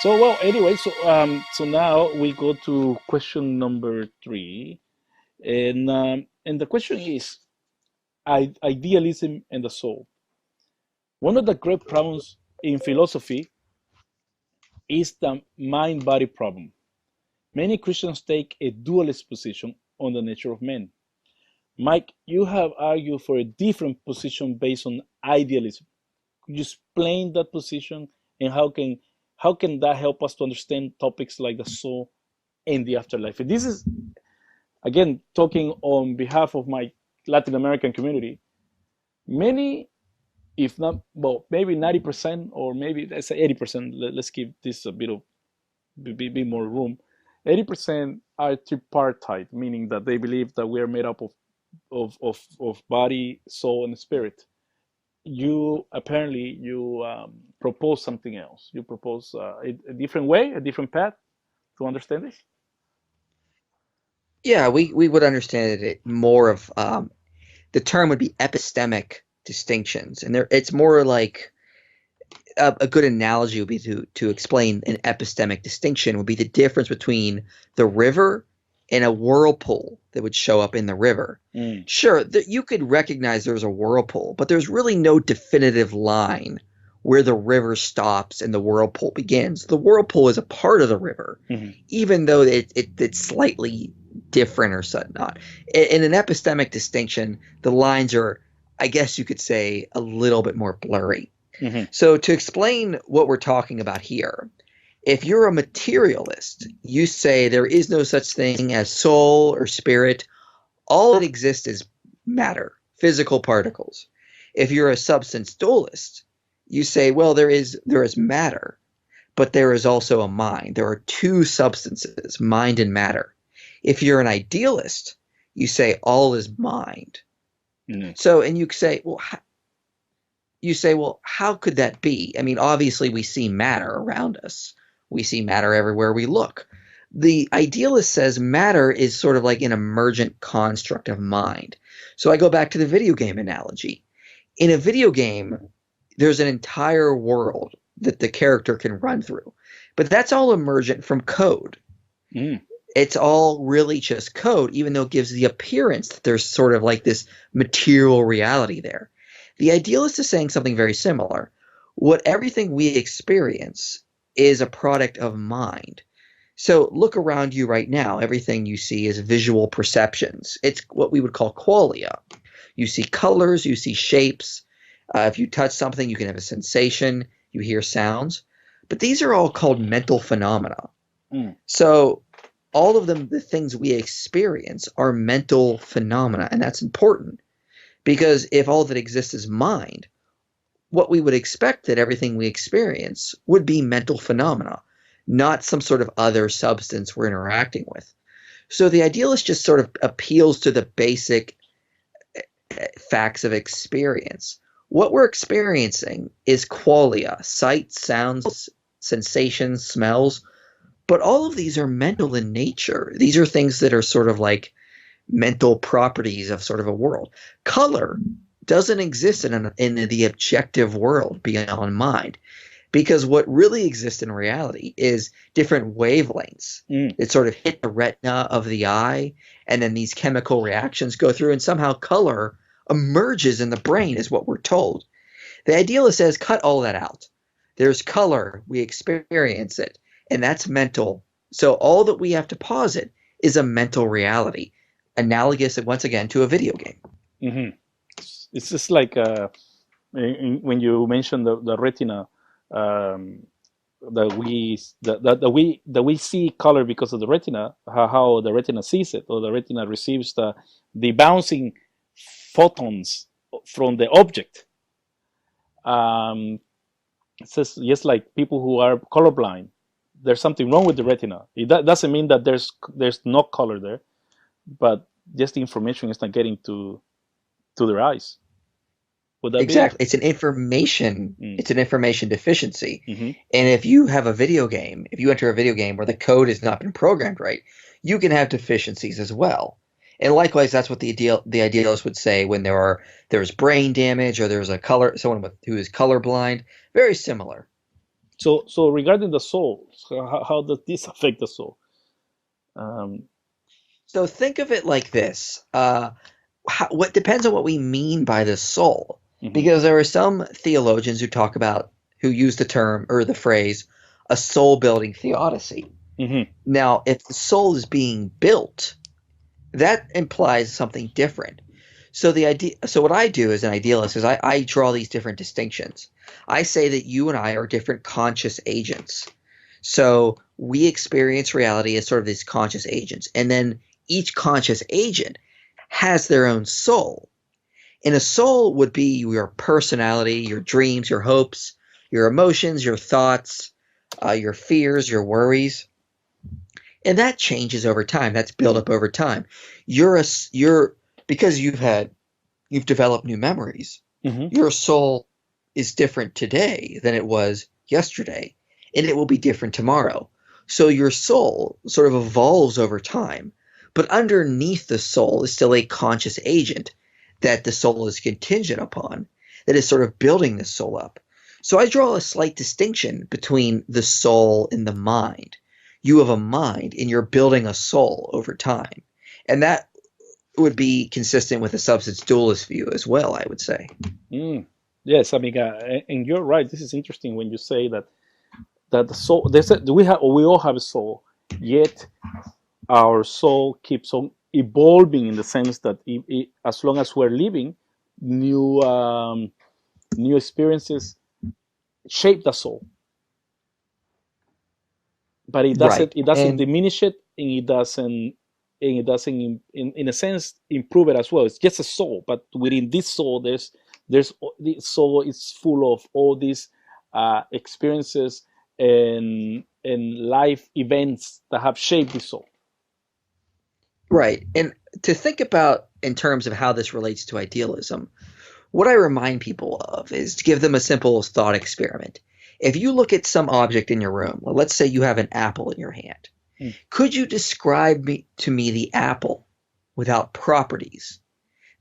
So well, anyway, so now we go to question number three, and the question is idealism and the soul. One of the great problems in philosophy is the mind-body problem. Many Christians take a dualist position on the nature of men. Mike, you have argued for a different position based on idealism. Could you explain that position and how can that help us to understand topics like the soul and the afterlife? And this is again talking on behalf of my Latin American community. Many, if not, well, maybe 90% or maybe let's say 80%. Let's give this a bit more room. 80% are tripartite, meaning that they believe that we are made up of body, soul, and spirit. You apparently propose something else. You propose a different way, a different path to understand this. Yeah, we would understand it more of the term would be epistemic distinctions, and there it's more like a good analogy would be to explain an epistemic distinction would be the difference between the river and a whirlpool that would show up in the river. Mm. Sure, you could recognize there's a whirlpool, but there's really no definitive line where the river stops and the whirlpool begins. The whirlpool is a part of the river, Mhm. even though it's slightly different or something. Not in an epistemic distinction, the lines are, I guess you could say, a little bit more blurry. Mhm. So to explain what we're talking about here, if you're a materialist, you say there is no such thing as soul or spirit. All that exists is matter, physical particles. If you're a substance dualist, you say, well, there is matter, but there is also a mind. There are two substances, mind and matter. If you're an idealist, you say all is mind. Mhm. So, and you say, well, how could that be? I mean, obviously, we see matter around us. We see matter everywhere we look. The idealist says matter is sort of like an emergent construct of mind. So I go back to the video game analogy. In a video game, there's an entire world that the character can run through, but that's all emergent from code. Mm. It's all really just code, even though it gives the appearance that there's sort of like this material reality there. The idealist is saying something very similar. What everything we experience is a product of mind. So look around you right now. Everything you see is visual perceptions. It's what we would call qualia. You see colors, you see shapes. If you touch something, you can have a sensation, you hear sounds. But these are all called mental phenomena. Mm. So all of them, the things we experience, are mental phenomena. And that's important because if all that exists is mind, what we would expect that everything we experience would be mental phenomena, not some sort of other substance we're interacting with. So the idealist just sort of appeals to the basic facts of experience. What we're experiencing is qualia, sight, sounds, sensations, smells, but all of these are mental in nature. These are things that are sort of like mental properties of sort of a world. Color doesn't exist in the objective world beyond mind because what really exists in reality is different wavelengths Mm. that sort of hit the retina of the eye, and then these chemical reactions go through, and somehow color emerges in the brain, is what we're told. The idealist says, cut all that out. There's color, we experience it, and that's mental. So all that we have to posit is a mental reality, analogous, once again, to a video game. Mhm. It's just like when you mentioned the retina, um, that we see color because of the retina, how the retina sees it, or the retina receives the bouncing photons from the object. Um, it says just like people who are colorblind, there's something wrong with the retina. It doesn't mean that there's no color there, but just the information is not getting to their eyes. Would that be it? Exactly. Mm. It's an information deficiency. Hmm. And if you have a video game, if you enter a video game where the code has not been programmed right, you can have deficiencies as well. And likewise, that's what the idealist would say when there's brain damage or there's someone who is colorblind. Very similar. So regarding the soul, so how does this affect the soul? Um, So think of it like this. What depends on what we mean by the soul, mhm, because there are some theologians who use the term or the phrase a soul building theodicy. mhm, Now, if the soul is being built, that implies something different. So what I do as an idealist is I draw these different distinctions. I say that you and I are different conscious agents. So we experience reality as sort of these conscious agents, and then each conscious agent has their own soul. And a soul would be your personality, your dreams, your hopes, your emotions, your thoughts, your fears, your worries, and that changes over time. That's built up over time. You're because you've developed new memories. mhm. Your soul is different today than it was yesterday, and it will be different tomorrow. So your soul sort of evolves over time, but underneath the soul is still a conscious agent that the soul is contingent upon, that is sort of building the soul up. So I draw a slight distinction between the soul and the mind. You have a mind and you're building a soul over time. And that would be consistent with a substance dualist view as well, I would say. Mm. Yes, amiga, and you're right. This is interesting when you say that the soul. We all have a soul, yet our soul keeps on evolving in the sense that as long as we're living, new new experiences shape the soul, but Right. it doesn't And diminish it, and it doesn't in a sense improve it as well. It's just a soul, but within this soul there's the soul is full of all these experiences and life events that have shaped the soul. right. And to think about in terms of how this relates to idealism, what I remind people of is to give them a simple thought experiment. If you look at some object in your room, well, let's say you have an apple in your hand. Mm. Could you describe to me the apple without properties?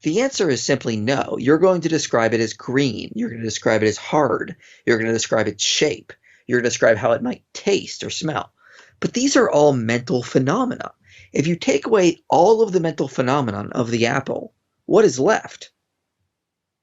The answer is simply no. You're going to describe it as green. You're going to describe it as hard. You're going to describe its shape. You're going to describe how it might taste or smell. But these are all mental phenomena. If you take away all of the mental phenomenon of the apple, what is left?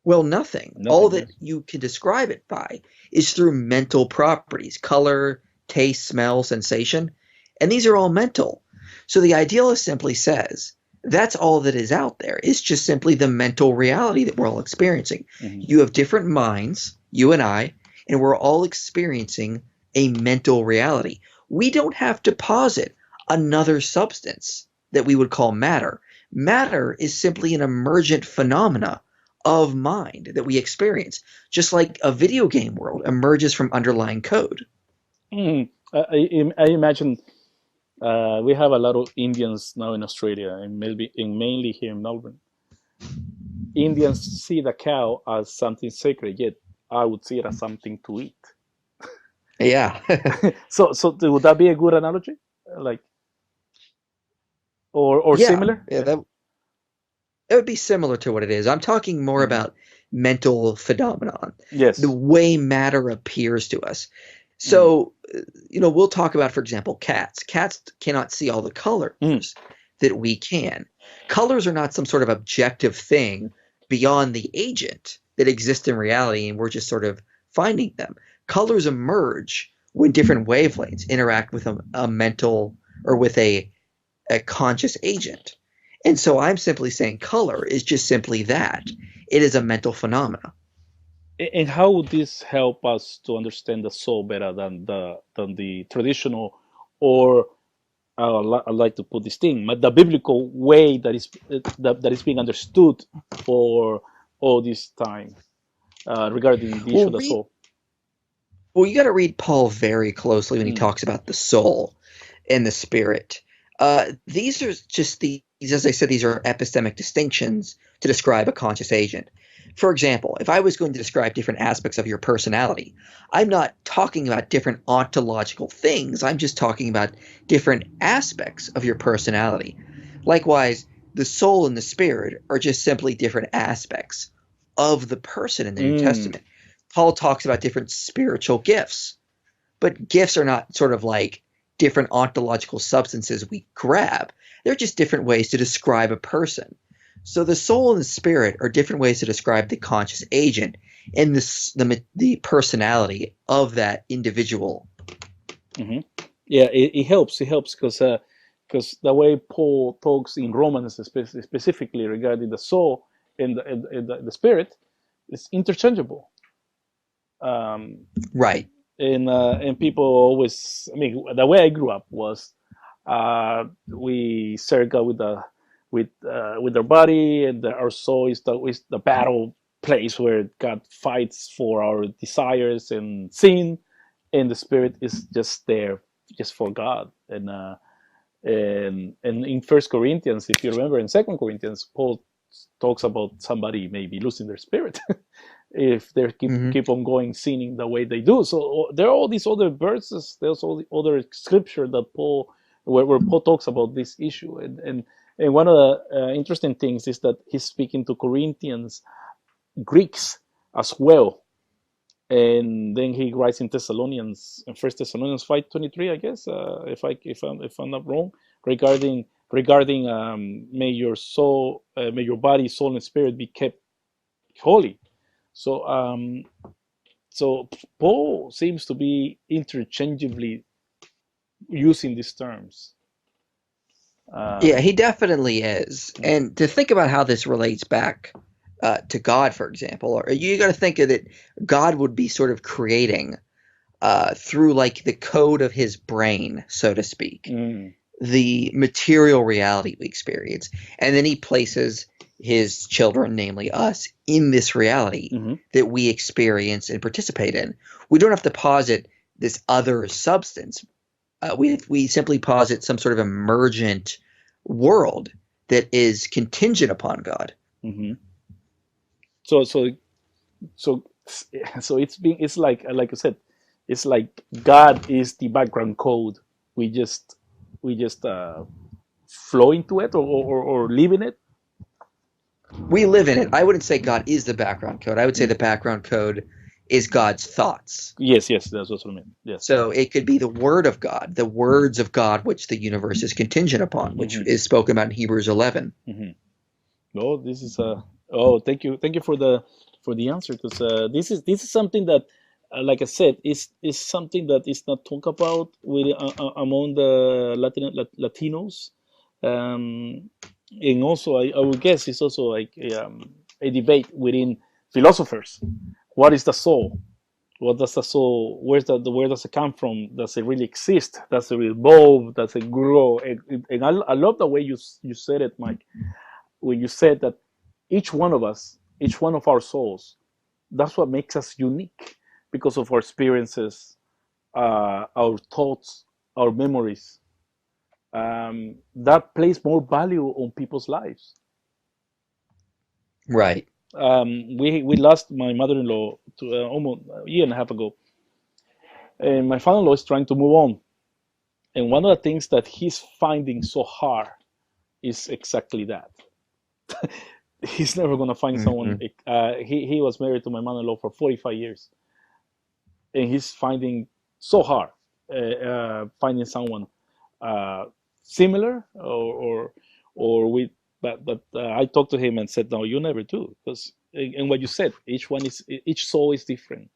Well, nothing. All Nothing, that yes. you can describe it by is through mental properties, color, taste, smell, sensation, and these are all mental. So the idealist simply says that's all that is out there. It's just simply the mental reality that we're all experiencing. Mhm. You have different minds, you and we're all experiencing a mental reality. We don't have to posit another substance that we would call matter. Matter is simply an emergent phenomena of mind that we experience, just like a video game world emerges from underlying code. Mm. I imagine we have a lot of Indians now in Australia and mainly here in Melbourne. Indians see the cow as something sacred, yet I would see it as something to eat. Yeah. So would that be a good analogy? Like, or Yeah. similar? Yeah, Yeah. that would be similar to what it is. I'm talking more Mhm. about mental phenomenon, the Yes. way matter appears to us. Mhm. So, we'll talk about, for example, cats. Cats cannot see all the colors Mm. that we can. Colors are not some sort of objective thing beyond the agent that exists in reality, and we're just sort of finding them. Colors emerge when different wavelengths interact with a mental or with a conscious agent. And so I'm simply saying color is just simply that. It is a mental phenomena. And how would this help us to understand the soul better than the traditional, or I'd like to put this thing, but the biblical way that is being understood for all this time regarding the issue Well, of the read soul? well, you got to read Paul very closely when he Mm. talks about the soul and the spirit. These are just as I said, these are epistemic distinctions to describe a conscious agent. For example, if I was going to describe different aspects of your personality, I'm not talking about different ontological things. I'm just talking about different aspects of your personality. Likewise, the soul and the spirit are just simply different aspects of the person in the New Mm. Testament. Paul talks about different spiritual gifts. But gifts are not sort of like different ontological substances we grab. They're just different ways to describe a person. So the soul and the spirit are different ways to describe the conscious agent and the personality of that individual. Mm-hmm. Yeah, it helps. It helps because the way Paul talks in Romans specifically regarding the soul and the spirit is interchangeable. Right. And people always, I mean, the way I grew up was we serve God with our body, and our soul is the battle place where God fights for our desires and sin, and the spirit is just there just for God. And in First Corinthians, if you remember, in Second Corinthians, Paul talks about somebody maybe losing their spirit if they keep on going sinning the way they do. So there are all these other verses. There's all the other scripture that Paul where Paul talks about this issue. And one of the interesting things is that he's speaking to Corinthians Greeks as well. And then he writes in Thessalonians, in First Thessalonians 5:23, I guess, if I'm not wrong, regarding may your body, soul, and spirit be kept holy. So Paul seems to be interchangeably using these terms. Yeah, he definitely is. And to think about how this relates back to God, for example, or you got to think of it, God would be sort of creating through like the code of his brain, so to speak, the material reality we experience. And then he places his children, namely us, in this reality that we experience and participate in. We don't have to posit this other substance. We simply posit some sort of emergent world that is contingent upon God. Mm-hmm. So it's like I said, it's like God is the background code. We just flow into it or live in it. We live in it. I wouldn't say God is the background code. I would say the background code is God's thoughts. Yes, that's what I mean. Yes. So it could be the word of God, the words of God, which the universe is contingent upon, which is spoken about in Hebrews 11. No, this is thank you for the answer, because this is something that, like I said, is something that is not talked about with among the Latinos, and also I would guess it's also like a debate within philosophers. What is the soul? What does the soul? Where does it come from? Does it really exist? Does it evolve? Does it grow? And I love the way you said it, Mike, when you said that each one of us, each one of our souls, that's what makes us unique, because of our experiences, our thoughts, our memories. That plays more value on people's lives. Right. We lost my mother-in-law to almost a year and a half ago, and my father-in-law is trying to move on. And one of the things that he's finding so hard is exactly that. He's never gonna find someone. He was married to my mother-in-law for 45 years, and he's finding so hard finding someone similar or with. But I talked to him and said, no, you never do, because and what you said, each soul is different.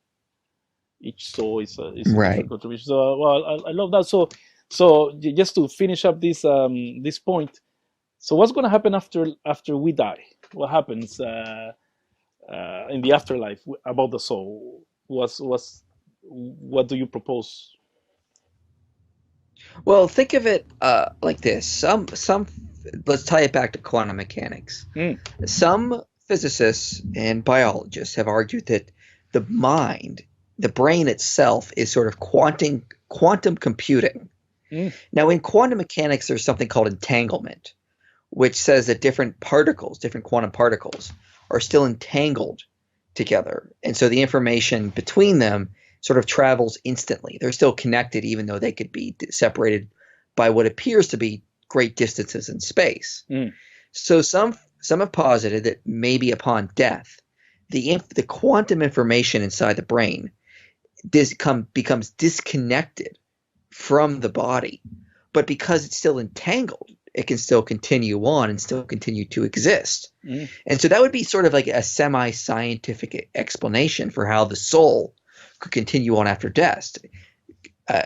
Each soul is a different contribution. So well, I love that. So just to finish up this point. So what's going to happen after we die? What happens in the afterlife about the soul? What do you propose? Well, think of it like this. Let's tie it back to quantum mechanics. Some physicists and biologists have argued that the mind, the brain itself, is sort of quantum computing. Now, in quantum mechanics, there's something called entanglement, which says that different quantum particles, are still entangled together. And so the information between them sort of travels instantly. They're still connected, even though they could be separated by what appears to be great distances in space. So some have posited that maybe upon death, the quantum information inside the brain becomes disconnected from the body, but because it's still entangled, it can still continue on and still continue to exist. Mm. And so that would be sort of like a semi-scientific explanation for how the soul could continue on after death.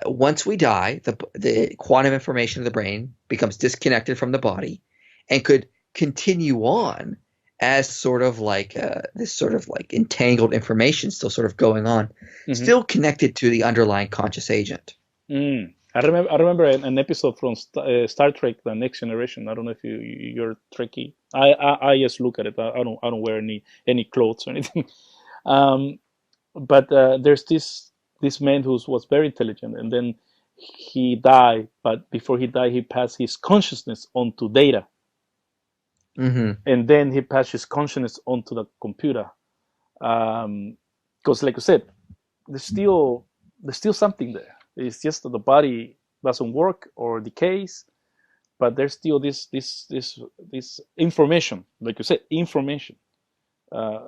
Once we die, the quantum information of the brain becomes disconnected from the body and could continue on as sort of like this sort of like entangled information still sort of going on, Mm-hmm. still connected to the underlying conscious agent. Mm. I remember an episode from Star Trek: The Next Generation. I don't know if you're Trekkie. I just look at it. I don't wear any clothes or anything. Um, but there's this man who was very intelligent, and then he died. But before he died, he passed his consciousness onto data, Mm-hmm. and then he passed his consciousness onto the computer. Because, like I said, there's still something there. It's just that the body doesn't work or decays, but there's still this information, like you said, information. Uh,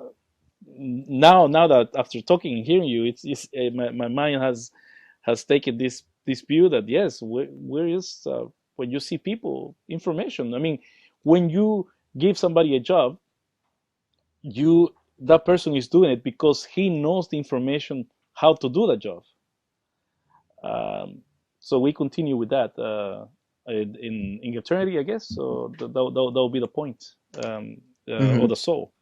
now that after talking and hearing you, it's my mind has taken this view that yes, where is when you see people information. I mean, when you give somebody a job, you that person is doing it because he knows the information how to do the job. Um, so we continue with that in eternity, I guess. So that will be the point of Mm-hmm. the soul.